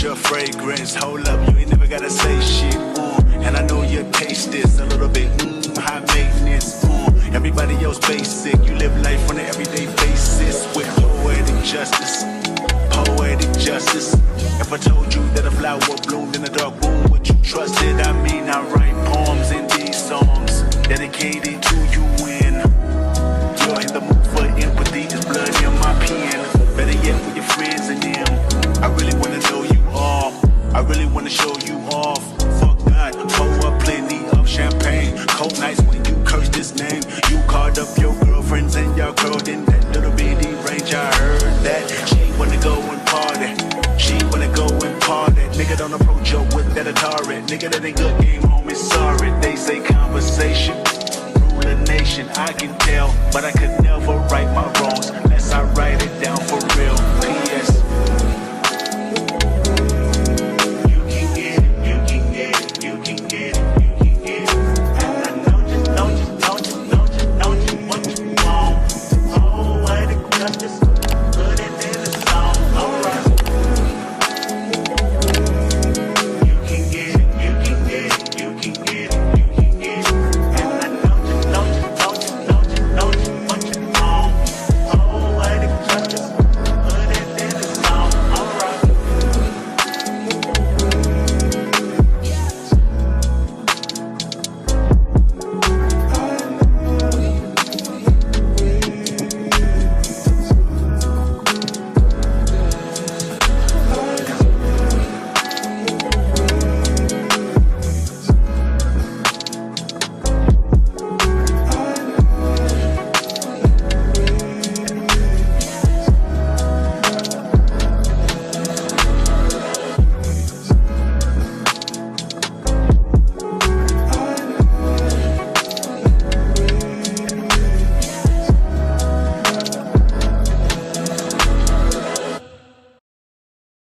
Your fragrance, hold up, you ain't never gotta say shit, and I know you taste this a little bit, high maintenance, everybody else basic, you live life on an everyday basis, with poetic justice, if I told you that a flower bloomed in a dark room, would you trust it? I mean, I write poems in these songs, dedicated to you when you're in the mood for empathy, there's blood in my pen, better yet with your friends and them, I really wanna know you all, I really wanna show you off. Fuck God, pour up plenty of champagne. Cold nights when you curse this name. You called up your girlfriends and y'all curled in that little bitty range. I heard that she wanna go and party. She wanna go and party. Nigga don't approach her with that Atari. Nigga that ain't good game, homie, sorry. They say conversation rule a nation. I can tell, but I could never right my wrongs unless I write it.